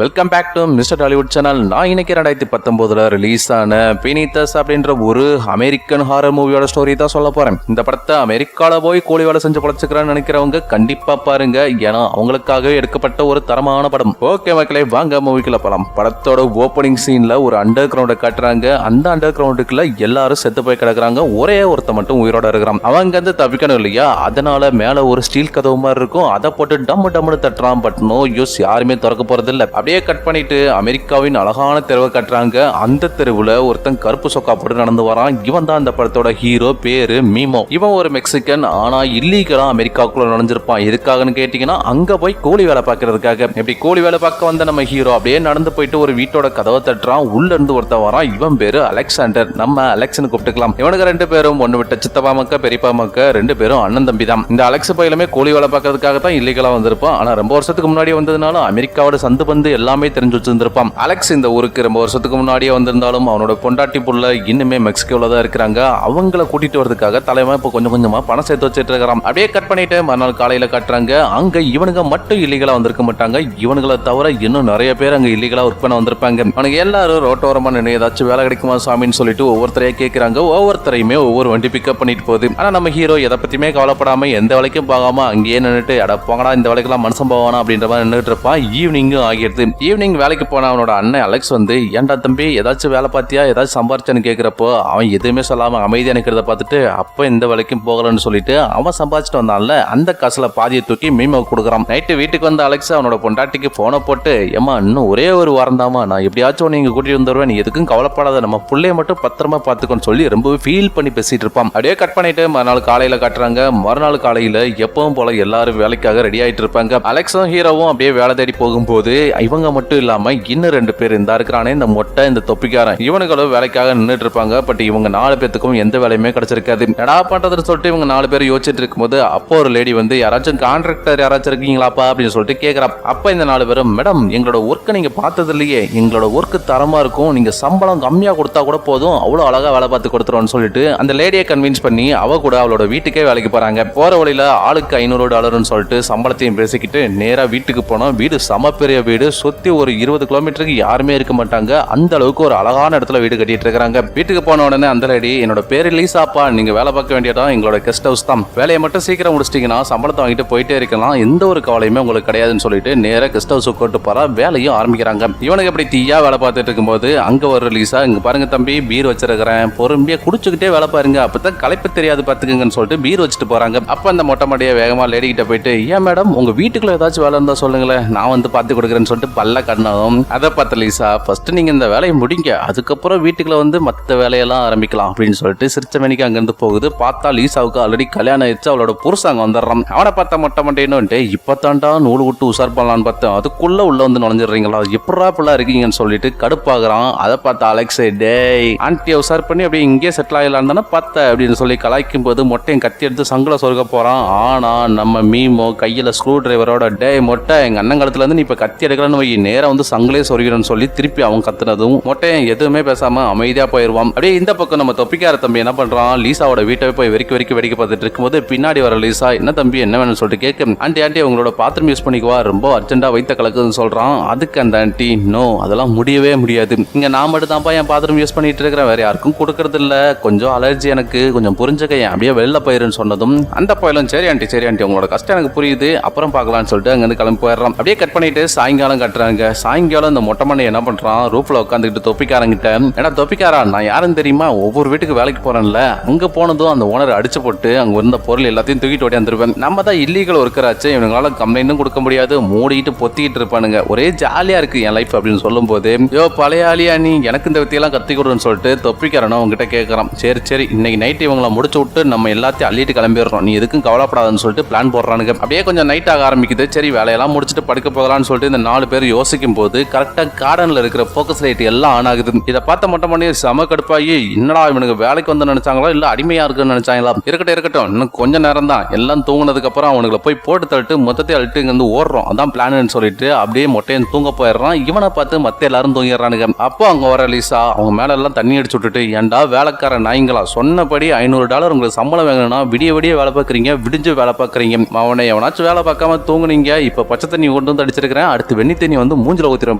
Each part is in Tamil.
Welcome back to mister Tollywood channel. நான் இன்னைக்கு 2019 ரிலீஸ் ஆன பீனித்தஸ் அப்படின்ற ஒரு அமெரிக்கன் ஹாரர் மூவியோட ஸ்டோரி தான் சொல்ல போறேன். இந்த படத்தை அமெரிக்கால போய் கூலி வேலை செஞ்சு பழச்சுக்கிறான்னு நினைக்கிறவங்க கண்டிப்பா பாருங்க, ஏன்னா அவங்களுக்காகவே எடுக்கப்பட்ட ஒரு தரமான படம். ஓகே மக்களே, வாங்க மூவிக்குள்ள போலாம். படத்தோட ஓப்பனிங் சீன்ல ஒரு அண்டர் கிரவுண்டை காட்டுறாங்க. அந்த அண்டர் கிரவுண்டுக்குள்ள எல்லாரும் செத்து போய் கிடக்குறாங்க. ஒரே ஒருத்த மட்டும் உயிரோட இருக்கிறான். அவங்க வந்து தப்பிக்கணும் இல்லையா, அதனால மேல ஒரு ஸ்டீல் கதவு மாதிரி இருக்கும். அதை போட்டு டம்மு டம்முன்னு தட்டுறான். பட் நோ யூஸ், யாருமே திறக்க போறது இல்ல. அப்படியே கட் பண்ணிட்டு அமெரிக்காவின் அழகான தெருவை கட்டுறாங்க. அந்த தெருவுல ஒருத்தன் கருப்பு சொக்கா போட்டு நடந்து வரான். இவன் தான் அந்த படத்தோட ஹீரோ. பேரு மீமோ. இவன் ஒரு மெக்சிகன், ஆனா இல்லீகலா அமெரிக்காக்குள்ள நுழைஞ்சிருப்பான். எதுக்காகன்னு கேட்டீங்கன்னா, அங்க போய் கூலி வேலை பார்க்கறதுக்காக. இப்படி கூலி வேலை பார்க்க வந்த நம்ம ஹீரோ அப்படியே நடந்து போயிட்டு ஒரு வீட்டோட கதவை தட்டுறான். உள்ள இருந்து ஒருத்தன் வரான். இவன் பேரு அலெக்சாண்டர். நம்ம அலெக்ஸ்னு கூப்பிட்டுக்கலாம். இவனுக்கு ரெண்டு பேரும் ஒண்ணு விட்ட சித்தப்பா மக்க பெரியப்பா மக்க, ரெண்டு பேரும் அண்ணன் தம்பி தான். இந்த அலெக்ஸ் பையிலுமே கூலி வேலை பார்க்கறதுக்காக தான் இல்லீகலா வந்திருப்பான். ஆனா ரொம்ப வருஷத்துக்கு முன்னாடி வந்ததுனால அமெரிக்காவோட சந்து பந்து எல்லாமே தெரிஞ்சு வச்சிருந்திருப்பான். அலெக்ஸ் இந்த ஊருக்கு ரொம்ப வருஷத்துக்கு முன்னாடியே வந்திருந்தாலும் அவனோட பொண்டாட்டி புள்ள இன்னுமே மெக்சிகோல தான் இருக்கிறாங்க. அவங்கள கூட்டிட்டு வரதுக்காக தலைமை இப்ப கொஞ்சம் கொஞ்சமா பணம் சேர்த்து வச்சிட்டு இருக்கிறான். அப்படியே கட் பண்ணிட்டு மறுநாள் காலையில கட்டுறாங்க. அங்க இவனுங்க மட்டும் இல்லீகலா வந்திருக்க மாட்டாங்க. இவனுங்களை தவிர இன்னும் நிறைய பேர் அங்க இல்லீகலா ஒர்க் பண்ண வந்திருப்பாங்க. அவனுக்கு எல்லாரும் ரோட்டோரமா நின்று ஏதாச்சும் வேலை கிடைக்குமா சாமின்னு சொல்லிட்டு ஒவ்வொருத்தரையே கேட்கிறாங்க. ஒவ்வொருத்தரையுமே ஒவ்வொரு வண்டி பிக்கப் பண்ணிட்டு போகுது. ஆனா நம்ம ஹீரோ எதை பத்தியுமே கவலைப்படாம எந்த வேலைக்கும் போகாம அங்கேயே நின்றுட்டு அட போங்கடா இந்த வேலைக்கெல்லாம் மனுஷன் போவானா அப்படின்ற மாதிரி நின்றுட்டு இருப்பான். ஈவினிங் ஆகிடுது. ஈவினிங் வேலைக்கு போன அவனோட அண்ணன் அலெக்ஸ் வந்து, ஏன்டா தம்பி ஏதாச்சும் வேலை பார்த்தியா, ஏதாச்சும் சம்பாரிச்சான்னு கேட்கிறப்போ அவன் எதுவுமே சொல்லாம அமைதியா நிக்கிறத பார்த்துட்டு, அப்ப இந்த வேலைக்கும் போகலன்னு சொல்லிட்டு அவன் சம்பாதிச்சுட்டு வந்தான்ல அந்த காசுல பாதியை தூக்கி மீமோ கொடுக்குறான். நைட்டு வீட்டுக்கு வந்த அலெக்ஸ் அவனோட பொண்டாட்டிக்கு போனை போட்டு, ஏமா இன்னும் ஒரே ஒரு வாரம் தாமா, நான் எப்படியாச்சும் நீங்க கூட்டிட்டு வந்துருவேன், நீ எதுக்கும் கவலைப்படாத, நம்ம புள்ளைய மட்டும் பத்திரமா பாத்துக்கோன்னு சொல்லி ரொம்பவே ஃபீல் பண்ணி பேசிட்டு இருப்பான். அப்படியே கட் பண்ணிட்டு மறுநாள் காலையில காட்டுறாங்க. மறுநாள் காலையில எப்பவும் போல எல்லாரும் வேலைக்காக ரெடி ஆயிட்டு இருப்பாங்க. அலெக்ஸும் ஹீரோவும் அப்படியே வேலை தேடி போகும்போது இவங்க மட்டும் இல்லாம இன்னும் ரெண்டு பேர் இந்த இருக்கிறானே, இந்த மொட்டை இந்த தொப்பிக்காரன், இவனுங்களும் வேலைக்காக நின்றுட்டு இருப்பாங்க. பட் இவங்க 4 பேத்துக்கும் எந்த வேலையுமே கிடைச்சிருக்காது. எடா பண்றதுன்னு சொல்லிட்டு இவங்க 4 பேர் யோசிச்சுட்டு இருக்கும்போது அப்போ ஒரு லேடி வந்து, யாராச்சும் கான்ட்ராக்டர் யாராச்சும் இருக்கீங்களாப்பா அப்படின்னு சொல்லிட்டு கேட்கிறா. அப்ப இந்த 4 பேரும், மேடம் எங்களோட ஒர்க்கை நீங்க பார்த்தது இல்லையே, எங்களோட ஒர்க்கு தரமா இருக்கும், நீங்க சம்பளம் கம்மியா கொடுத்தா கூட போதும், அவ்வளவு அழகா வேலை பார்த்து கொடுத்துருவோம்னு சொல்லிட்டு அந்த லேடியை கன்வின்ஸ் பண்ணி அவ கூட அவளோட வீட்டுக்கே வேலைக்கு போறாங்க. போற வழியில ஆளுக்கு $500 சொல்லிட்டு சம்பளத்தையும் பேசிக்கிட்டு நேரா வீட்டுக்கு போனோம். வீடு சம பெரிய வீடு, சுத்தி ஒரு 20 கிலோமீட்டருக்கு யாருமே இருக்க மாட்டாங்க. அந்த அளவுக்கு ஒரு அழகான இடத்துல வீடு கட்டிட்டு இருக்காங்க. வீட்டுக்கு போன உடனே அந்த லேடி, என்னோட பேரு லீசாப்பா, நீங்க வேலை பார்க்க வேண்டியதான் எங்களோட கெஸ்ட் ஹவுஸ் தான், வேலையை மட்டும் சீக்கிரம் முடிச்சிட்டீங்கன்னா சம்பளத்தை வாங்கிட்டு போயிட்டே இருக்கலாம், எந்த ஒரு கவலையுமே உங்களுக்கு கிடையாதுன்னு சொல்லிட்டு நேரா கெஸ்ட் ஹவுஸ் கூட்டு போறா. வேலையும் ஆரம்பிக்கிறாங்க. இவனுக்கு அப்படி தீயா வேலை பார்த்துட்டு இருக்கும்போது அங்க ஒரு லீசா, இங்க பாருங்க தம்பி பீர் வச்சிருக்கிறேன், பொறுமையா குடிச்சுக்கிட்டே வேலை பாருங்க, அப்பதான் களைப்பு தெரியாது பாத்துக்குங்கன்னு சொல்லிட்டு பீர் வச்சுட்டு போறாங்க. அப்ப அந்த மொட்டை மடியா வேகமா லேடி கிட்ட போயிட்டு, ஏன் மேடம் உங்க வீட்டுக்குள்ள ஏதாச்சும் வேலை இருந்தா சொல்லுங்களேன், நான் வந்து பார்த்து கொடுக்குறேன்னு சொல்லிட்டு பல்ல கண்ணாவும். அதை பார்த்த லீசா, ஃபர்ஸ்ட் நீங்க இந்த வேலையை முடிங்க, அதுக்கப்புறம் வீட்டுக்குள்ள வந்து மற்ற வேலையெல்லாம் ஆரம்பிக்கலாம் அப்படின்னு சொல்லிட்டு சிரிச்ச மணிக்கு அங்கிருந்து போகுது. பார்த்தா லீசாவுக்கு ஆல்ரெடி கல்யாணம் ஆயிடுச்சு. அவளோட புருஷங்க வந்துடுறான். அவனை பார்த்தா மொட்டை மண்டைன்னு, இப்பத்தாண்டா நூல் விட்டு உசார் பண்ணலான்னு பார்த்தேன், அதுக்குள்ள உள்ள வந்து நுழைஞ்சிடுறீங்களா, எப்படா பிள்ளை இருக்கீங்கன்னு சொல்லிட்டு கடுப்பாகிறான். அதை பார்த்த அலெக்ஸ், டேய் ஆன்டியை உசார் பண்ணி அப்படியே இங்கே செட்டில் ஆகலாம் தானே பார்த்த அப்படின்னு சொல்லி கலாய்க்கும் போது மொட்டையும் கத்தி எடுத்து சங்கல சொருக போறான். ஆனா நம்ம மீமோ கையில ஸ்க்ரூ டிரைவரோட, டேய் மொட்டை எங்க அண்ணன் காலத்துல இருந்து நீ இப்ப கத்தி எடுக்கலன்னு வை, நேரம் வந்து சங்கலே சொருகிறன்னு சொல்லி திருப்பி அவன் கத்துனதும் மொட்டையன் எதுவுமே பேசாம அமைதியா போயிருவான். அப்படியே இந்த பக்கம் நம்ம தொப்பிக்கார தம்பி என்ன பண்றான், லீசாவோட வீட்டை போய் வெறிக்க வேடிக்கை பார்த்துட்டு இருக்கும்போது பின்னாடி வர லீசா, என்ன தம்பி என்ன வேணும்னு சொல்லிட்டு கேட்க, ஆண்டி உங்களோட பாத்ரூம் யூஸ் பண்ணிக்குவா, ரொம்ப அர்ஜென்டா வைத்த கலக்குதுன்னு சொல்றான். அதுக்கு அந்த ஆண்டி, நோ அதெல்லாம் முடியவே முடியாது, இங்க நான் மட்டும் தான்ப்பா என் பாத்ரூம் யூஸ் பண்ணிட்டு இருக்கிறேன், வேற யாருக்கும் கொடுக்கறது இல்ல, கொஞ்சம் அலர்ஜி எனக்கு, கொஞ்சம் புரிஞ்சுக்க, அப்படியே வெளில போயிருன்னு சொன்னதும் அந்த பையலும், சரி ஆண்டி உங்களோட கஷ்டம் எனக்கு புரியுது, அப்புறம் பார்க்கலாம்னு சொல்லிட்டு அங்க இருந்து கிளம்பி போயிடுறான். அப்படியே கட் பண்ணிட்டு சாயங்காலம் கட்டுறாங்க. சாயங்காலம் இந்த மொட்டை மண்ணை என்ன பண்றான், ரூப்ல உட்காந்துக்கிட்டு தொப்பிக்காரங்கிட்ட, ஏன்னா தொப்பிக்காரா நான் யாருன்னு தெரியுமா, ஒவ்வொரு வீட்டுக்கு வேலைக்கு போறேன்ல, அங்க போனதும் அந்த ஓனர் அடிச்சு போட்டு அங்க இருந்த பொருள் எல்லாத்தையும் தூக்கிட்டு ஓடியாந்துருவேன். நம்ம தான் இல்லீகல் ஒர்க்கராச்சு, இவங்களால கம்ப்ளைண்ட்டும் கொடுக்க முடியாது, மூடிட்டு பொத்திக்கிட்டு இருப்பானுங்க, ஒரே ஜாலியா இருக்கு என் லைஃப் அப்படின்னு சொல்லும் போது, யோ பழைய ஆளியா நீ, எனக்கு இந்த வித்தியெல்லாம் கத்தி கொடுன்னு சொல்லிட்டு தொப்பிக்காரனும் உங்ககிட்ட கேட்கறான். சரி இன்னைக்கு நைட் இவங்களை முடிச்சு விட்டு நம்ம எல்லாத்தையும் அள்ளிட்டு கிளம்பிடுறோம், நீ எதுக்கும் கவலைப்படாதுன்னு சொல்லிட்டு பிளான் போடுறானுங்க. அப்படியே கொஞ்சம் நைட் ஆக ஆரம்பிக்குது. சரி வேலையெல்லாம் முடிச்சுட்டு படுக்க போகலான்னு சொல்லிட்டு இந்த 4 பேர் யோசிக்கும் போது கரெக்டா கார்டன்ல இருக்கிற போக்கஸ் லைட் எல்லாம் ஆன் ஆகுது. இதை பார்த்த மட்டும் பண்ணி செம கடுப்பாகி, என்னடா இவனுக்கு வேலைக்கு வந்து நினைச்சாங்களா இல்ல அடிமையா இருக்குன்னு நினைச்சாங்களா, இருக்கட்டும் இன்னும் கொஞ்ச நேரம் தான், எல்லாம் தூங்கினதுக்கு அப்புறம் அவனுங்களை போய் போட்டு தள்ளிட்டு மொத்தத்தை அழுட்டு இங்க வந்து ஓடுறோம், அதான் பிளான்னு சொல்லிட்டு அப்படியே மொட்டையன் தூங்க போயிடுறான். இவனை பார்த்து மத்த எல்லாரும் தூங்கிடுறானுங்க. அப்போ அங்க வர லீசா அவங்க மேல எல்லாம் தண்ணி அடிச்சு விட்டுட்டு, ஏன்டா வேலைக்கார நாய்ங்களா, சொன்னபடி $500 உங்களுக்கு சம்பளம் வேணும்னா விடிய வேலை பார்க்குறீங்க, விடிஞ்சு வேலை பார்க்குறீங்க, அவனை எவனாச்சும் வேலை பார்க்காம தூங்குனீங்க, இப்ப பச்சை தண்ணி கொண்டு வந்து அடிச்சிருக்கிறேன், அடுத்து வெண்ணி தண்ணி வந்து மூஞ்சில ஊத்திரும்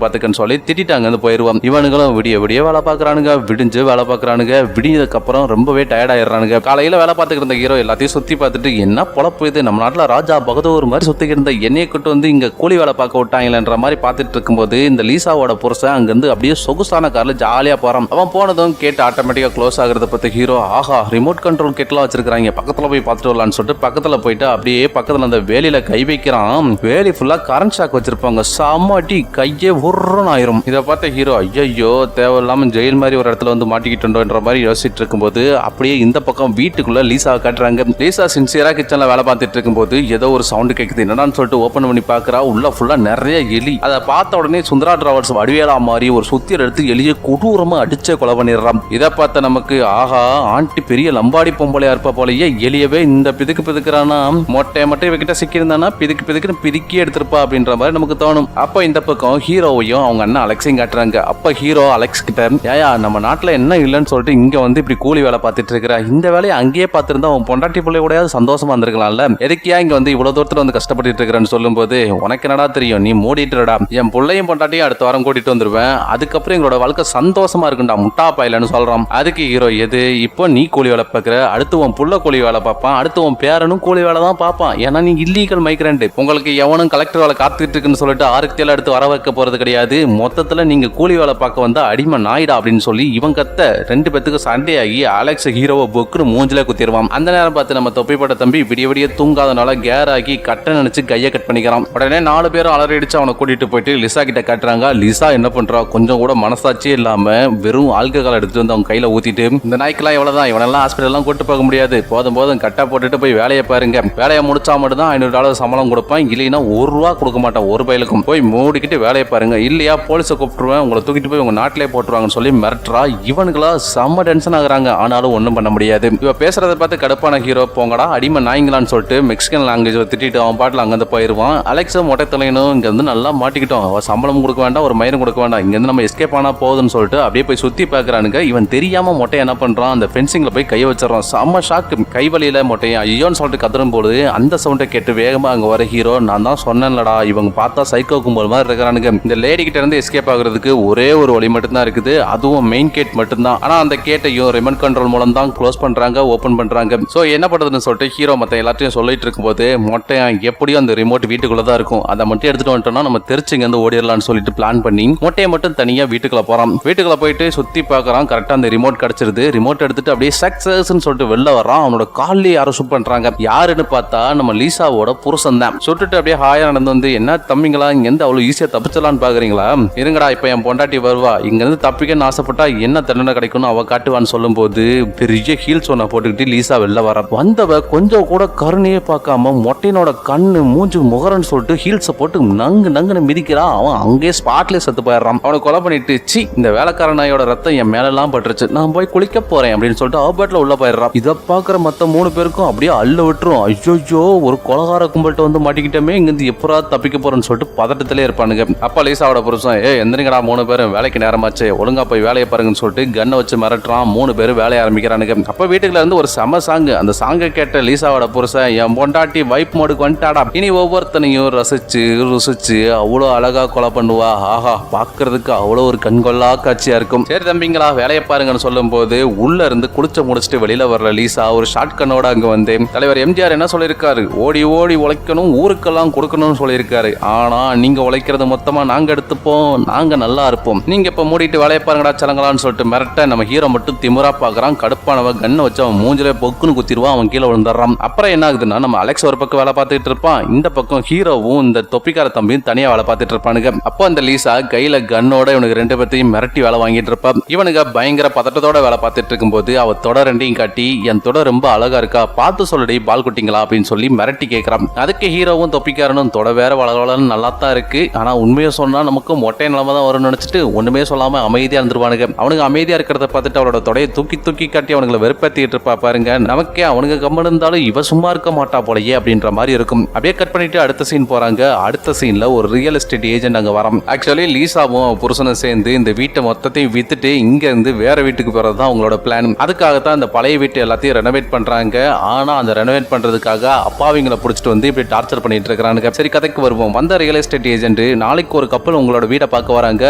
பாத்துக்கன்னு சொல்லி திட்டாங்க வந்து போயிருவான். இவனுங்களும் விடிய விடிய வேலை பாக்குறானுங்க, விடிஞ்சு வேலை பாக்குறானுங்க. விடிஞ்சதுக்கு அப்புறம் ரொம்பவே டயர்ட் ஆயிடுறானுங்க. காலையில வேலை பார்த்துக்கிட்டு இருந்த ஹீரோ எல்லாத்தையும் சுத்தி பார்த்துட்டு என்ன பொழப்பு இது, நம்ம நாட்டுல ராஜா பகதூர் மாதிரி சுத்திக்கிட்டு இருந்த என்னையை கூட்டு வந்து இங்க கூலி வேலை பார்க்க விட்டாங்களேன்ற மாதிரி பார்த்துட்டு இருக்கும்போது இந்த லீசாவோட புருஷன் அங்கிருந்து அப்படியே சொகுசான கார்ல ஜாலியா போறான். அவன் போனதும் கேட்டு ஆட்டோமேட்டிக்கா க்ளோஸ் ஆகுறத பத்தி ஹீரோ ஆஹா ரிமோட் கண்ட்ரோல் கேட்லாம் வச்சிருக்காங்க, பக்கத்துல போய் பார்த்துட்டு வரலான்னு சொல்லிட்டு பக்கத்துல போயிட்டு அப்படியே பக்கத்துல அந்த வேலியில கை வைக்கிறான். வேலி ஃபுல்லா கரண்ட் ஷாக் வச்சிருப்பாங்க. சமாட்டி கையே உருன்னு ஆயிரும். இதை பார்த்த ஹீரோ ஐயோ தேவையில்லாம ஜெயில் மாதிரி ஒரு இடத்துல வந்து மாட்டிக்கிட்டோன்ற மாதிரி யோசிச்சுட்டு இருக்கும்போது அப்படியே இந்த பக்கம் வீட்டுக்குள்ள லீசா காட்டுறாங்க. லீசா சின்சியரா கிச்சன்ல வேலை பார்த்துட்டு இருக்கும்போது ஏதோ ஒரு சவுண்ட் கேக்குது, என்னடான்னு சொல்லிட்டு ஓபன் பண்ணி பாக்குறா. உள்ள ஃபுல்லா நிறைய எலி. அதை பார்த்த உடனே சுந்தரா டிராவல்ஸ் வடிவேலா மாதிரி ஒரு சுத்தியர் எடுத்து எலியை கொடூரமா அடிச்சே கொலை பண்ணிடுறான். இதை பார்த்த நமக்கு ஆஹா ஆண்டி பெரிய லம்பாடி பொம்பளையா இருப்பா போலயே, எலியவே இந்த பிதுக்கு பிதுக்குறானா, மொட்டை இவகிட்ட சிக்கியிருந்தானா பிதுக்குன்னு பிதுக்கி எடுத்திருப்பா அப்படின்ற மாதிரி நமக்கு தோணும். அப்ப இந்த பக்கம் ஹீரோவையும் அவங்க அண்ணன் அலெக்ஸையும் காட்டுறாங்க. அப்ப ஹீரோ அலெக்ஸ் கிட்ட ஏயா நம்ம நாட்டுல என்ன இல்லைன்னு சொல்லிட்டு இங்க வந்து இப்படி கூலி வேலை பார்த்துட்டு இருக்கிற, இந்த வேலையை அங்கேயே பார்த்திருந்தா உன் பொண்டாட்டி பிள்ளை கூட சந்தோஷமா இருந்திருக்கலாம்ல, எதுக்கியா இங்க வந்து இவ்வளவு தூரத்துல வந்து கஷ்டப்பட்டு இருக்கிறேன்னு சொல்லும் போது உனக்கு என்னடா தெரியும், நீ மூடிட்டுடா, என் பிள்ளையும் பொண்டாட்டியும் அடுத்த வாரம் கூட்டிட்டு வந்துருவேன், அதுக்கப்புறம் எங்களோட வாழ்க்கை சந்தோஷமா இருக்குண்டா முட்டா பாயிலன்னு சொல்றான். அதுக்கு ஹீரோ எது இப்போ நீ கூலி வேலை பார்க்கிற, அடுத்து உன் புள்ள கூலி வேலை பார்ப்பான், அடுத்து உன் பேரனும் கூலி வேலை தான் பார்ப்பான், ஏன்னா நீ இல்லீகல் மைக்ரண்ட், உங்களுக்கு எவனும் கலெக்டர் வேலை காத்துட்டு இருக்குன்னு சொல்லிட்டு ஆறுத்தியில அடுத்து வர வைக்க போறது கிடையாது, மொத்தத்துல நீங்க கூலி வேலை பார்க்க வந்தா அடிமை நாயிடா அப்படின்னு சொல்லி இவன் கத்த ரெண்டு பேத்துக்கு சண்டையாகி அலெக்ஸ் ஹீரோவை பொக்குன்னு மூஞ்சில குத்திடுவான். அந்த நேரம் பார்த்து நம்ம தொப்பிப்பட்ட தம்பி விடிய தூங்காதனால கேர் ஆகி கட்ட நினைச்சு கையை கட் பண்ணிக்கிறான். உடனே 4 பேரும் அலறடிச்சு அவனை கூட்டிட்டு போயிட்டு லிசா கிட்ட காட்டுறாங்க. லிசா என்ன பண்றா, கொஞ்சம் கூட மனசாட்சியே இல்லாம வெறும் ஆல்கஹால் எடுத்துட்டு வந்து அவங்க கையில ஊத்திட்டு இந்த நாய்க்கெல்லாம் எவ்வளவுதான், இவனெல்லாம் ஹாஸ்பிட்டல் எல்லாம் கூட்டு போக முடியாது, போதும் கட்டா போட்டுட்டு போய் வேலையை பாருங்க, வேலையை முடிச்சா மட்டும் தான் $500 சம்பளம் கொடுப்பேன், இல்லைன்னா $1 கொடுக்க மாட்டான் ஒரு பயிலுக்கும், போய் மூடிக்கிட்டு வேலையை பாருங்க, இல்லையா போலீஸை கூப்பிட்டுருவேன், உங்களை தூக்கிட்டு போய் உங்க நாட்டிலே போட்டுருவாங்கன்னு சொல்லி மிரட்டுறா. இவனுங்களா செம்ம டென்ஷன் ஆகுறாங்க. ஆனாலும் ஒண்ணும் பண்ண முடியாது. இவ பேசுறத பார்த்து கடுப்பான ஹீரோ போங்கடா அடிமை நாய்ங்களான்னு சொல்லிட்டு மெக்சிகன் லாங்குவேஜ் திட்டிட்டு அவன் பாட்டில் அங்கிருந்து போயிருவான். அலெக்ஸும் மொட்டை தலையனும் இங்க வந்து நல்லா மாட்டிக்கிட்டோம், அவன் சம்பளம் கொடுக்க வேண்டாம் ஒரு மயிரும் கொடுக்க வேண்டாம், இங்க இருந்து நம்ம எஸ்கேப் ஆனா போகுதுன்னு சொல்லிட்டு அப்படியே போய் சுத்தி பாக்குறானுங்க. இவன் தெரியாம மொட்டை என்ன பண்றான், அந்த ஃபென்சிங்ல போய் கைய வச்சிடறான். செம்ம ஷாக்கு, கைவலியில மொட்டையா ஐயோன்னு சொல்லிட்டு கதறும் போது அந்த சவுண்டை கேட்டு வேகமா அங்க வர ஹீரோ நான் தான் சொன்னேன்லடா இவங்க பார்த்தா சைக்கோ கும்பல் மாதிரி இருக்கிறானுங்க, இந்த லேடி கிட்ட இருந்து எஸ்கேப் ஆகுறதுக்கு ஒரே ஒரு வழி மட்டும்தான் இருக்குது, அதுவும் மெயின் கேட் மட்டும்தான். ஆனா அந்த கேட்டையும் ரிமோட் கண்ட்ரோல் மூலம் தான் க்ளோஸ் பண்றாங்க ஓபன் பண்றாங்க. சோ என்ன பண்றதுன்னு சொல்லிட்டு ஹீரோ மத்த எல்லாத்தையும் சொல்லிட்டு இருக்கும்போது மொட்டையா எப்படியும் அந்த ரிமோட் வீட்டுக்குள்ளதான் இருக்கும், அதை மட்டும் எடுத்துட்டு வந்துட்டோம்னா நம்ம தெரிச்சுங்க இருந்து ஓடிடலாம்னு சொல்லிட்டு பிளான் பண்ணி மொட்டையை மட்டும் தனியா வீட்டுக்குள்ள போறான். வீட்டுக்குள்ள போயிட்டு சுத்தி பாக்குறான். கரெக்டா அந்த ரிமோட் கிடைச்சிருது. ரிமோட் எடுத்துட்டு அப்படியே சக்சஸ்ன்னு சொல்லிட்டு வெளில வரான். அவனோட காலில் யாரும் ஷூட் பண்றாங்க. யாருன்னு பார்த்தா நம்ம லீசாவோட புருஷன் தான். சுட்டுட்டு அப்படியே ஹாயா நடந்து வந்து என்ன தம்பிங்களா இங்க இருந்து அவ்வளவு ஈஸியா தப்பிச்சலான்னு பாக்குறீங்களா, இருங்கடா இப்ப என் பொண்டாட்டி வருவா, இங்க இருந்து தப்பிக்கன்னு ஆசைப்பட்டா என்ன தண்டனை கிடைக்கும்னு அவ காட்டுவான்னு சொல்லும் போது பெரிய ஹீல்ஸ் ஒன்ன போட்டுக்கிட்டு லீசா வெளில வர வந்தவ கொஞ்சம் கூட கருணையே பார்க்காம மொட்டையனோட கண்ணு மூஞ்சு முகரன்னு சொல்லிட்டு ஹீல்ஸை போட்டு நங்குன்னு மிதிக்கிறான். அவன் அங்கேயே ஸ்பாட்லேயே செத்து போயிடுறான். அவனை கொலை பண்ணிட்டு சி இந்த வேலைக்கார நாயோட ரத்தம் என் மேலெல்லாம் பட்டுருச்சு, நான் போய் குளிக்க போறேன் அப்படின்னு சொல்லிட்டு ஆபாட்ல உள்ள போயிடுறான். இதை பாக்குற மத்த 3 பேருக்கும் அப்படியே அள்ள விட்டுரும். ஐயோ ஒரு கொலகார கும்பல்கிட்ட வந்து மாட்டிக்கிட்டோமே, இங்கிருந்து எப்பரா தப்பிக்க போறேன்னு சொல்லிட்டு பதட்டத்திலே இருப்பானுங்க. அப்பா லீசாவோட புருஷன் எந்திரிங்கடா 3 பேரும் வேலைக்கு நேரமாச்சு, ஒழுங்கா போய் வேலையை பாருங்கன்னு சொல்லிட்டு கண்ணை வச்சு மிரட்டுறான். 3 பேரும் வேலையை ஆரம்பிக்கிறானுங்க. அப்ப வீட்டுக்குள்ள இருந்து ஒரு செம சாங், அந்த சாங்கை கேட்ட லீசாவோட புருஷன் என் பொண்டாட்டி வைப் மோடுக்கு வந்துட்டாடா, இனி ஒவ்வொருத்தனையும் ரசிச்சு ருசிச்சு அவ்வளோ அழகா கொலை பண்ணுவா, ஆஹா பாக்குறதுக்கு அவ்வளோ ஒரு கண்கொள்ளா காட்சியா இருக்கும். சரி தம்பிங்களா வேலையை பாருங்கன்னு சொல்லும் போது உள்ள இருந்து குளிச்ச முடிச்சுட்டு வெளியில வர்ற லீசா ஒரு ஷார்ட் கண்ணோட அங்க வந்து தலைவர் எம்ஜிஆர் என்ன சொல்லியிருக்காரு, ஓடி ஓடி உழைக்கணும் ஊருக்கெல்லாம் கொடுக்கணும்னு சொல்லியிருக்காரு, ஆனா நீங்க உழைக்கிறது மொத்தமா நாங்க எடுத்துப்போம், நாங்க நல்லா இருப்போம், நீங்க இப்ப மூடிட்டு வேலையை பாருங்கடா சலங்களான்னு சொல்லிட்டு மிரட்ட நம்ம ஹீரோ மட்டும் திமுறா பாக்குறான். கடுப்பானவ கண்ணை வச்சு அவன் மூஞ்சில பொக்குன்னு குத்திடுவான். அவன் கீழே விழுந்துடுறான். அப்புறம் என்ன ஆகுதுன்னா நம்ம அலெக்ஸ் ஒரு பக்கம் வேலை பார்த்துட்டு இருப்பான், இந்த பக்கம் ஹீரோவும் இந்த தொப்பிக்கார தம்பியும் தனியா வேலை பார்த்துட்டு இருப்பானுங்க. அப்போ அந்த லீசா கையில கண்ணோட இவனுக்கு 2 பேர்த்தையும் மிரட்டி வேலை வாங்கிட்டு இருப்பா. இவனுக்கு பயங்கர பதட்டத்தோட வேலை பார்த்துட்டு இருக்கும்போது அவ தொட 2ஐயும் காட்டி என் தொட ரொம்ப அழகா இருக்கா பார்த்து சொல்லடி பால் குட்டிங்களா அப்படின்னு சொல்லி மிரட்டி கேட்கறான். அதுக்கு ஹீரோவும் தொப்பிக்காரனும் தொட வேற வளவளன்னு நல்லா தான் இருக்கு, ஆனா உண்மையை சொன்னா நமக்கு மொட்டை நிலைமை தான் வரும்னு நினைச்சிட்டு ஒண்ணுமே சொல்லாம அமைதியா இருந்துருவானுங்க. அவனுக்கு அமைதியா இருக்கிறத பார்த்துட்டு அவளோட தொடையை தூக்கி காட்டி அவனுங்களை வெறுப்பேத்திட்டு இருப்பா பாருங்க. நமக்கே அவனுக்கு கம்மன் இருந்தாலும் இவ சும்மா இருக்க மாட்டா போலயே அப்படின்ற மாதிரி இருக்கும். அப்படியே கட் பண்ணிட்டு அடுத்த சீன் போறாங்க. அடுத்த சீன்ல ஒரு ரியல் எஸ்டேட் ஏஜென்ட் அங்க வரோம். ஆக்சுவலி லீசாவும் புருஷனும் சேர்ந்து இந்த வீட்டை மொத்தத்தையும் வித்துட்டு இங்க இருந்து வேற வீட்டுக்கு போறதுதான் அவங்களோட பிளான். அதுக்காகத்தான் இந்த பழைய வீட்டு எல்லாத்தையும் ரெனோவேட் பண்றாங்க. ஆனா அந்த ரெனோவேட் பண்றதுக்காக அப்பாவிங்களை புடிச்சிட்டு வந்து இப்படி டார்ச்சர் பண்ணிட்டு இருக்கானுங்க. சரி கதைக்கு வருவோம். வந்த ரியல் எஸ்டேட் ஏஜென்ட் ஃப்ரெண்டு நாளைக்கு ஒரு கப்பல் உங்களோட வீட்டை பார்க்க வராங்க,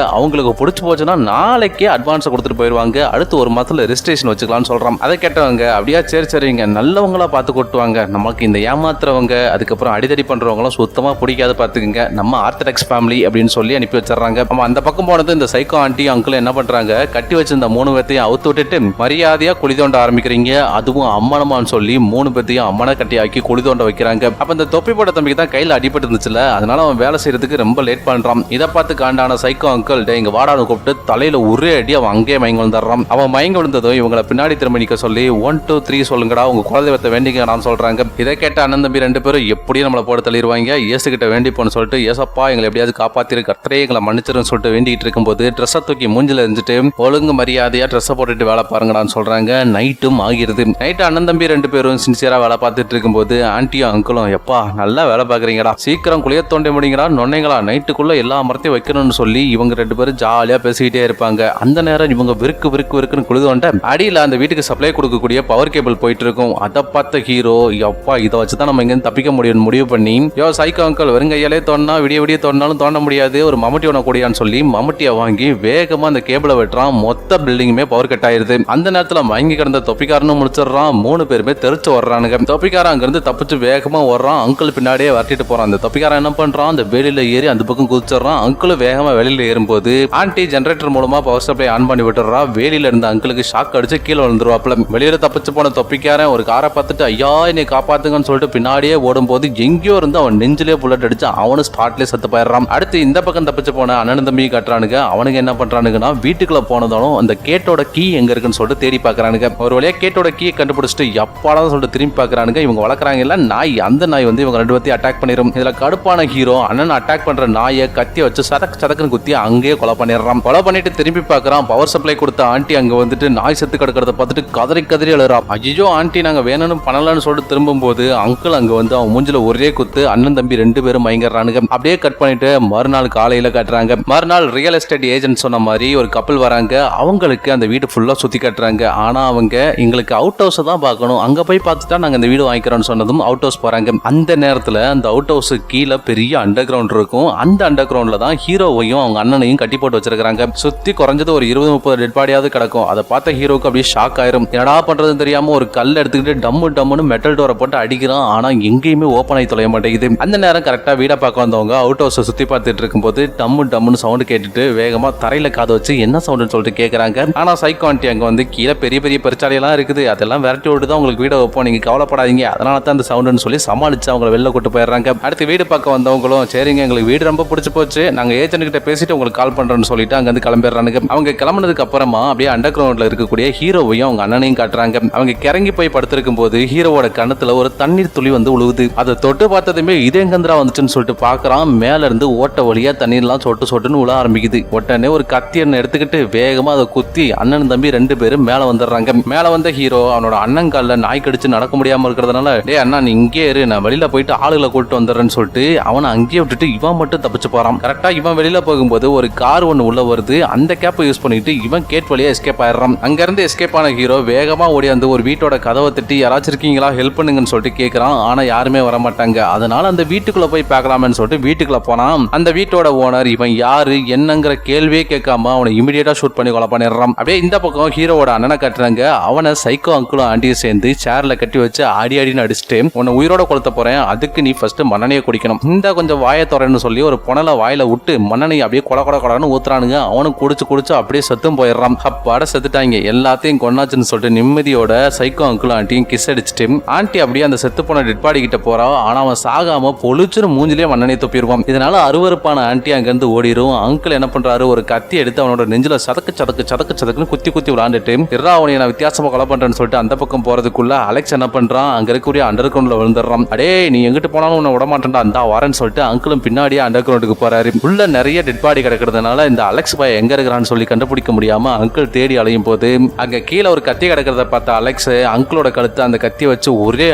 அவங்களுக்கு பிடிச்சி போச்சுன்னா நாளைக்கே அட்வான்ஸை கொடுத்துட்டு போயிடுவாங்க, அடுத்து ஒரு மாதத்துல ரெஜிஸ்ட்ரேஷன் வச்சுக்கலாம்னு சொல்றான். அதை கேட்டவங்க அப்படியா சரி சரிங்க நல்லவங்களா பார்த்து கொட்டுவாங்க, நமக்கு இந்த ஏமாத்துறவங்க அதுக்கப்புறம் அடிதடி பண்றவங்களும் சுத்தமா பிடிக்காது பார்த்துக்குங்க, நம்ம ஆர்த்தடாக்ஸ் ஃபேமிலி அப்படின்னு சொல்லி அனுப்பி வச்சிடறாங்க. நம்ம அந்த பக்கம் போனது இந்த சைக்கோ ஆண்டி அங்கிள் என்ன பண்றாங்க, கட்டி வச்சிருந்த 3 பேத்தையும் அவுத்து விட்டுட்டு மரியாதையா குழி தோண்ட ஆரம்பிக்கிறீங்க, அதுவும் அம்மனமான்னு சொல்லி 3 பேத்தையும் அம்மனை கட்டி ஆக்கி குழி தோண்ட வைக்கிறாங்க. அப்ப இந்த தொப்பி போட்ட தம்பிக்கு தான் கையில அடிபட்டு இருந்துச்சுல, அதனால அவன் வேலை செய்யறதுக்கு ரொம்ப லேட் பண்றான். இதை பார்த்து காண்டான சைக்கோ அங்கிள் இங்க வாடான்னு கூப்பிட்டு தலையில ஒரே அடி அவன் அங்கேயே மயங்கி விழுந்துடுறான். அவன் மயங்கி விழுந்ததும் இவங்களை பின்னாடி திரும்ப நிக்க சொல்லி 1 2 3 சொல்லுங்கடா, உங்க குலதெய்வத்தை வேண்டிக்கடான்னு சொல்றாங்க. இதை கேட்ட அண்ணன் தம்பி 2 பேரும் எப்படியும் நம்மளை போட தள்ளிடுவாங்க. ஏசுகிட்ட வேண்டிப்போன்னு சொல்லிட்டு ஏசப்பா எங்களை எப்படியாவது காப்பாத்திரு, கர்த்தரே எங்களை மன்னிச்சிருன்னு சொல்லிட்டு வேண்டிட்டு இருக்கும்போது ட்ரெஸ்ஸை தூக்கி மூஞ்சில இருந்துட்டு ஒழுங்கு மரியாதையா ட்ரெஸ்ஸை போட்டுட்டு வேலை பாருங்கடான்னு சொல்றாங்க. நைட்டும் ஆகிருது. நைட்டு அண்ணன் தம்பி 2 பேரும் சின்சியரா வேலை பார்த்துட்டு இருக்கும்போது ஆண்டியும் அங்கிளும் எப்பா நல்லா வேலை பாக்குறீங்கடா, சீக்கிரம் குளிய தோண்ட முடியுங்களா நொன்னைங்களா, நைட்டுக்குள்ள எல்லா மரத்தையும் வைக்கணும்னு சொல்லி இவங்க 2 பேரும் ஜாலியா பேசிக்கிட்டே இருப்பாங்க. அந்த நேரம் இவங்க விருக்குன்னு குளிது தோண்ட அடியில அந்த வீட்டுக்கு சப்ளை கொடுக்கக்கூடிய பவர் கேபிள் போயிட்டு இருக்கும். அதை பார்த்த ஹீரோ எப்பா இதை வச்சுதான் நம்ம இங்க தப்பிக்க முடியும் முடிவு பண்ணி சைக்கோ அங்கிள் வெறுங்கையாலே தோண்டா விடிய தோண்டினாலும் தோண்ட முடியாது, ஒரு மம்முட்டி ஒண்ண கூடியான்னு சொல்லி மம்முட்டியை வாங்கி வேகமா அந்த கேபிளை வெட்டுறான். மொத்த பில்டிங்குமே பவர் கட் ஆயிருது. அந்த நேரத்துல மயங்கி கிடந்த தொப்பிக்காரனும் முடிச்சிடறான். 3 பேருமே தெரிச்சு வர்றானுங்க. தொப்பிக்காரன் அங்க இருந்து தப்பிச்சு வேகமா வர்றான். அங்கிள் பின்னாடியே வரட்டிட்டு போறான். அந்த தொப்பிக்காரன் என்ன பண்றான், அந்த வேலியில ஏறி அந்த பக்கம் குதிச்சிடறான். அங்கிள் வேகமா வெளியில ஏறும்போது ஆண்டி ஜெனரேட்டர் மூலமா பவர் சப்ளை ஆன் பண்ணி விட்டுறா. வேலியில இருந்த அங்கிளுக்கு ஷாக் அடிச்சு கீழே விழுந்துருவாப்ல. வெளியில தப்பிச்சு போன தொப்பிக்காரன் ஒரு காரை பார்த்துட்டு ஐயா என்னை காப்பாத்துங்கன்னு சொல்லிட்டு பின்னாடியே ஓடும்போது எங்கேயோ இருந்து அவன் நெஞ்சிலே புல்லட் அடிச்சு அவனு ஸ்பாட்லேயே செத்து போயிடுறான். அடுத்து இந்த பக்கம் தப்பிச்சு போன அண்ணன் தம்பி கட்டுறானுங்க. அவனுக்கு என்ன பண்றானுங்கன்னா வீட்டுக்குள்ள போனதாலும் அந்த கேட்டோட கீ எங்க இருக்குன்னு சொல்லிட்டு தேடி பாக்குறானுங்க. ஒரு வழியா கேட்டோட கீயை கண்டுபிடிச்சிட்டு எப்பாடான்னு சொல்லிட்டு திரும்பி பாக்குறானுங்க. இவங்க வளர்க்குறாங்க இல்ல நாய், அந்த நாய் வந்து இவங்க 2 பேத்தையும் அட்டாக் பண்ணிடும். இதுல கடுப்பான ஹீரோ அண்ணன் அட்டாக் பண்ற நாயை கத்தி வச்சு சதக்குன்னு குத்தி அங்கேயே கொலை பண்ணிடுறான். கொலை பண்ணிட்டு திரும்பி பாக்குறான். பவர் சப்ளை கொடுத்த ஆண்டி அங்க வந்துட்டு நாய் செத்து கிடக்கிறத பார்த்துட்டு கதறி எழுறா. ஐயோ ஆண்டி நாங்க வேணும்னு பண்ணலன்னு சொல்லிட்டு திரும்பும் போது அங்கிள் அங்க வந்து அவன் மூஞ்சில ஒரே குத்து. அண்ணன் தம்பி 2 பேரும் மயங்கறானுங்க. அப்படியே கட் பண்ணிட்டு மறுநாள் காலையில காட்டுறாங்க. மறுநாள் ரியல் எஸ்டேட் ஏஜென்ட் சொன்ன மாதிரி ஒரு கப்பல் வராங்க. அவங்களுக்கு அந்த வீடு ஃபுல்லா சுத்தி காட்டுறாங்க. ஆனா அவங்க எங்களுக்கு அவுட் ஹவுஸ் தான் பார்க்கணும், அங்க போய் பார்த்துட்டா நாங்க இந்த வீடு வாங்கிக்கிறோம்னு சொன்னதும் அவுட் ஹவுஸ் போறாங்க. அந்த நேரத்துல அந்த அவுட் ஹவுஸ் கீழே பெரிய அண்டர் கிரவுண்ட் இருக்கும். அந்த அண்டர் கிரவுண்ட்ல தான் ஹீரோவையும் அவங்க அண்ணனையும் கட்டி போட்டு வச்சிருக்காங்க. சுத்தி குறைஞ்சது ஒரு 20-30 டெட் பாடியாவது கிடக்கும். அதை பார்த்த ஹீரோக்கு அப்படியே ஷாக் ஆயிரும். என்னடா பண்றதுன்னு தெரியாம ஒரு கல் எடுத்துக்கிட்டு டம்முன்னு மெட்டல் டோரை போட்டு அடிக்கிறான். ஆனா எங்கேயுமே ஓப்பன் ஆகி தொலைய மாட்டேங்குது. அந்த நேரம் கரெக்டா வீடை பார்க்க வந்தவங்க அவுட் ஹவுஸை சுத்தி பார்த்துட்டு இருக்கும்போது டம்முன்னு சவுண்ட் கேட்டுட்டு வேகமா தரையில காது வச்சு என்ன சவுண்டுன்னு சொல்லிட்டு கேட்கறாங்க. ஆனா சைக்கோ ஆண்டி அங்க வந்து கீழே பெரிய பெரிய பெருச்சாலையெல்லாம் இருக்குது, அதெல்லாம் விரட்டி விட்டு தான் உங்களுக்கு வீடை வைப்போம், நீங்க கவலைப்படாதீங்க, அதனால தான் அந்த சவுண்டுன்னு சொல்லி சமாளிச்சு அவங்களை வெளில கூட்டு போயிடுறாங்க. அடுத்து வீடு பார்க்க வந்தவங்களும் சரிங்க எங்களுக்கு வீடு ரொம்ப பிடிச்சி போச்சு, நாங்க ஏஜென்ட் கிட்ட பேசிட்டு உங்களுக்கு கால் பண்றோம்னு சொல்லிட்டு அங்க இருந்து கிளம்பிடுறாங்க. அவங்க கிளம்புனதுக்கு அப்புறமா அப்படியே அண்டர் கிரவுண்ட்ல இருக்கக்கூடிய ஹீரோவையும் அவங்க அண்ணனையும் காட்டுறாங்க. அவங்க கிறங்கி போய் படுத்திருக்கும் போது ஹீரோவோட கண்ணத்துல ஒரு தண்ணீர் துளி வந்து உழுவுது. அதை தொட்டு பார்த்ததுமே இது எங்கந்திரா வந்துச்சுன்னு சொல்லிட்டு பாக்குறான். மேல இருந்து ஓட்ட வழியா தண்ணீர்லாம் சொட்டுன்னு உள்ள ஆரம்பிக்குது. உடனே ஒரு கத்தி எண்ணெய் எடுத்துக்கிட்டு வேகமா அதை குத்தி அண்ணன் தம்பி 2 பேரும் மேல வந்துடுறாங்க. மேல வந்த ஹீரோ அவனோட அண்ணன் கால்ல நாய் கடிச்சு நடக்க முடியாம இருக்கிறதுனால டே அண்ணா நீ இங்கே இரு, நான் வெளியில போயிட்டு ஆளுகளை கூட்டு வந்துடுறேன்னு சொல்லிட்டு அவனை அங்கேயே விட்டுட்டு இவன் மட்டும் தப்பிச்சு போறான். கரெக்டா இவன் வெளியில போகும்போது ஒரு கார் ஒண்ணு உள்ள வருது. அந்த கேப்பை யூஸ் பண்ணிட்டு இவன் கேட் வழியா எஸ்கேப் ஆயிடுறான். அங்க இருந்து எஸ்கேப் ஆன ஹீரோ வேகமா ஓடியாந்து ஒரு வீட்டோட கதவை தட்டி யாராச்சும் இருக்கீங்களா ஹெல்ப் பண்ணுங்கன்னு சொல்லிட்டு கேட்கறான். ஆனா யாருமே வர மாட்டாங்க. அதனால அந்த வீட்டுக்குள்ள போய் பார்க்கலாம்னு சொல்லிட்டு வீட்டுக்குள்ள போனான். அந்த வீட்டோட ஓனர் இவன் யாரு என்னங்கிற கேள்வியே கேட்காம அவனை இமிடியேட்டா ஷூட் பண்ணி கொலை பண்ணிடுறான். அப்படியே இந்த பக்கம் ஹீரோவோட அண்ணனை கட்டுறாங்க. அவனை சைக்கோ அங்கிளும் ஆண்டியும் சேர்ந்து சேர்ல கட்டி வச்சு அடின்னு அடிச்சுட்டு உன்னை உயிரோட கொளுத்த போறேன், அதுக்கு நீ ஃபர்ஸ்ட் மண்ணெண்ணையை குடிக்கணும், இந்த கொஞ்சம் வாயை தோறன்னு சொல்லி ஒரு புனல வாயில விட்டு மண்ணெண்ணெய் அப்படியே கொடன்னு ஊத்துறானுங்க. அவனும் குடிச்சு அப்படியே செத்தும் போயிடுறான். அப்பாட செத்துட்டாங்க, எல்லாத்தையும் கொண்டாச்சுன்னு சொல்லிட்டு நிம்மதியோட சைக்கோ அங்கிளும் ஆண்டியும் கிஸ் அடிச்சுட்டு ஆண்டி அப்படியே அந்த செத்து போன டெட் பாடி கிட்ட போறா. ஆனா அவன் சாகாம பொழிச்சுன்னு மூஞ்சிலே மண்ணெண்ணெய் துப்பிடுவான். இதனால அருவருப்பான ஆண்டி அங்கிருந்து ஓடிடும். அங்கிள் என்ன பண்றாரு, ஒரு கத்தி எடுத்து அவனோட நெஞ்சில சதக்குன்னு குத்தி விளாண்டுட்டு அவனை நான் வித்தியாசமா கொலை பண்றேன்னு சொல்லிட்டு அந்த பக்கம் போறதுக்குள்ள அலெக்ஸ் என்ன பண்றான், அங்க இருக்கக்கூடிய அண்டர் கிரவுண்ட்ல விழுந்துடுறான். அடே நீ எங்கிட்டு போனாலும் உன்னை விட மாட்டேன்டா அந்த வரேன்னு சொல்லிட்டு அங்கிளும் பின்னாடியே அண்டர் கிரவுண்டுக்கு போறாரு. உள்ள நிறைய டெட் பாடி கிடக்கிறதுனால இந்த அலெக்ஸ் பாய் எங்க இருக்கிறான்னு சொல்லி கண்டுபிடிக்க முடியாம அங்கிள் தேடி அலையும் போது அங்க கீழே ஒரு கத்தி கிடக்கிறத பார்த்த அலெக்ஸ் அங்கிளோட கழுத்து அந்த கத்தி வச்சு ஒரே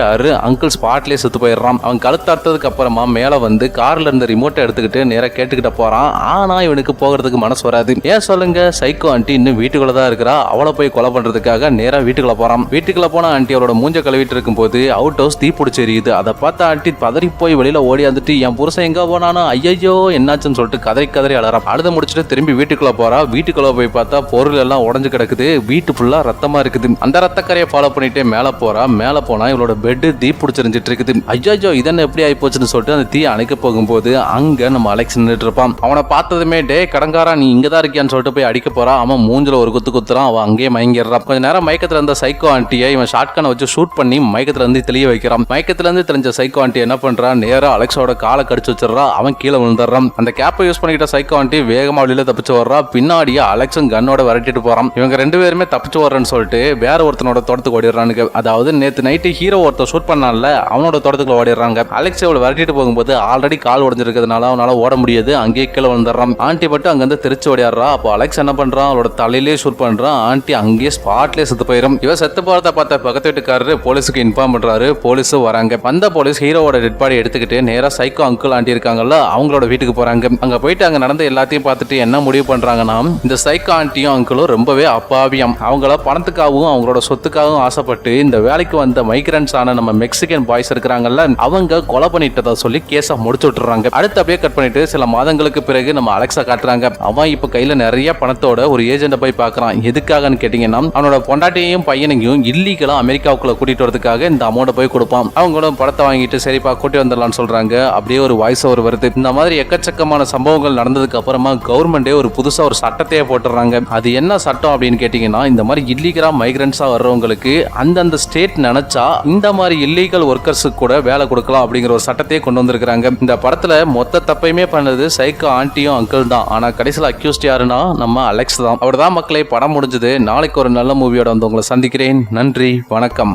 அங்கிள் ஸ்பாட்லயே செத்து போயிடுறான். அவன் கழுத்து அறுத்ததுக்கு அப்புறமா மேல வந்து கார்ல இருந்த ரிமோட்டை எடுத்துக்கிட்டு நேரா கேட்டுக்கிட்ட போறான். ஆனா இவனுக்கு போகிறதுக்கு மனசு வராது. ஏன் சொல்லுங்க, சைக்கோ ஆண்டி இன்னும் வீட்டுக்குள்ளதான் இருக்கிறா, அவளை போய் கொலை பண்றதுக்காக நேரா வீட்டுக்குள்ள போறான். வீட்டுக்குள்ள போன ஆண்டி அவரோட மூஞ்ச கழுவிட்டு இருக்கும் போது அவுட் ஹவுஸ் தீ பிடிச்சி எரியுது. அதை பார்த்த ஆண்டி பதறி போய் வெளியில ஓடி வந்துட்டு என் புருஷன் எங்க போனானோ ஐயோ என்னாச்சுன்னு சொல்லிட்டு கதறி கதறி அழறான். அழுத முடிச்சுட்டு திரும்பி வீட்டுக்குள்ள போறா. வீட்டுக்குள்ள போய் பார்த்தா பொருள் எல்லாம் உடஞ்சு கிடக்குது. வீட்டு ஃபுல்லா ரத்தமா இருக்குது. அந்த ரத்தக்கரையை ஃபாலோ பண்ணிட்டே மேல போறா. மேல போனா இவளோட பெட் தீ பிடிச்சிருந்துட்டு இருக்குது. ஐயோ இதென்ன எப்படி ஆகி போச்சுன்னு சொல்லிட்டு அந்த தீ அணைக்க போகும்போது அங்க நம்ம அலெக்ஸ் நின்றுட்டு இருப்பான். அவனை பார்த்ததுமே டே கடங்காரா நீ இங்கதான் இருக்கியான்னு சொல்லிட்டு போய் அடிக்க போறான். அவன் மூஞ்சில ஒரு குத்து குத்துறான். அவன் அங்கேயே மயங்கிடுறான். கொஞ்ச நேரம் மயக்கத்துல இருந்த சைக்கோ ஆண்டியை இவன் ஷாட்கனை வச்சு ஷூட் பண்ணி மயக்கத்துல இருந்து தெளிய வைக்கிறான். மயக்கத்துல இருந்து தெரிஞ்ச சைக்கோ ஆண்டி என்ன பண்றான், நேரா அலெக்ஸோட காலை கடிச்சு வச்சிடறா. அவன் கீழே விழுந்துடுறான். அந்த கேப்பை யூஸ் பண்ணிக்கிட்ட சைக்கோ ஆண்டி வேகமா வெளியில தப்பிச்சு வர்றா. பின்னாடியே அலெக்ஸும் கன்னோட விரட்டிட்டு போறான். இவங்க ரெண்டு பேருமே தப்பிச்சு வர்றேன்னு சொல்லிட்டு வேற ஒருத்தனோட தோட்டத்துக்கு ஓடிடுறானுங்க. அதாவது நேத்து நைட்டு ஹீரோ ஒருத்தர் ஷூட் பண்ணான்ல அவனோட தோட்டத்துக்குள்ள ஓடிடுறாங்க. அலெக்ஸ் இவளை விரட்டிட்டு போகும்போது ஆல்ரெடி கால் உடஞ்சிருக்கிறதுனால அவனால ஓட முடியாது. அங்கேயே கீழே விழுந்துடுறான். ஆண்டி மட்டும் அங்கிருந்து திருச்சி ஓடிடுறா. அப்போ அலெக்ஸ் என்ன பண்றான், அவளோட தலையிலே ஷூட் பண்றான். ஆண்டி அங்கேயே ஸ்பாட்லேயே செத்து போயிடும். இவன் செத்து போறத பார்த்த பக்கத்து வீட்டுக்காரரு போலீஸுக்கு இன்ஃபார்ம் பண்றாரு. போலீஸும் வராங்க. வந்த போலீஸ் ஹீரோவோட டெட் பாடி எடுத்துக்கிட்டு நேரா சைக்கோ அங்கிள் ஆண்டி இருக்காங்கல்ல அவங்களோட வீட்டுக்கு போறாங்க. அங்க போயிட்டு அங்க நடந்த எல்லாத்தையும் பார்த்துட்டு என்ன முடிவு பண்றாங்கன்னா, இந்த சைக்கோ ஆண்டியும் அங்கிளும் ரொம்பவே அப்பாவியம். அவங்கள பணத்துக்காகவும் அவங்களோட சொத்துக்காகவும் ஆசைப்பட்டு இந்த வேலைக்கு வந்த மைக்ரன்ஸ் ஆன நம்ம மெக்சிகன் பாய்ஸ் இருக்கிறாங்கல்ல அவங்க கொலை பண்ணிட்டதா சொல்லி கேஸை முடிச்சு விட்டுறாங்க. அடுத்து அப்படியே கட் பண்ணிட்டு சில மாதங்களுக்கு பிறகு நம்ம அலெக்ஸா காட்டுறாங்க. அவன் இப்ப கையில நிறைய பணத்தோட ஒரு ஏஜென்ட போய் பார்க்கறான். எதுக்காகன்னு கேட்டீங்கன்னா அவனோட பொண்டாட்டியையும் பையனையும் இல்லீகலா அமெரிக்காவுக்குள்ள கூட்டிட்டு வரதுக்காக இந்த அமௌண்ட் போய் கொடுப்பான். அவங்களும் படத்தை வாங்கிட்டு சரிப்பா கூட்டி வந்துடலாம்னு சொல்றாங்க. அப்படியே ஒரு வாய்ஸ் ஓவர் வருது. இந்த மாதிரி எக்கச்சக்கமான சம்பவங்கள் நடந்ததுக்கு அப்புறமா கவர்மெண்டே ஒரு புதுசா ஒரு சட்டத்தையே போட்டுறாங்க. அது என்ன சட்டம் அப்படின்னு கேட்டீங்கன்னா, இந்த மாதிரி இல்லீகலா மைக்ரன்ஸா வர்றவங்களுக்கு அந்தந்த ஸ்டேட் நினைச்சா இந்த மாதிரி இல்லீகல் ஒர்க்கர்ஸுக்கு கூட வேலை கொடுக்கலாம் அப்படிங்கிற ஒரு சட்டத்தையே கொண்டு வந்திருக்காங்க. இந்த படத்துல மொத்த தப்பையுமே பண்ணது சைக்கோ ஆண்டியும் அங்கிள் தான். ஆனா கடைசியில் அக்யூஸ்ட் யாருன்னா நம்ம அலெக்ஸ் தான். அவர் தான் மக்களை படம் முடிஞ்சது. நாளைக்கு ஒரு நல்ல மூவியோட வந்து உங்களை சந்திக்கிறேன். நன்றி, வணக்கம்.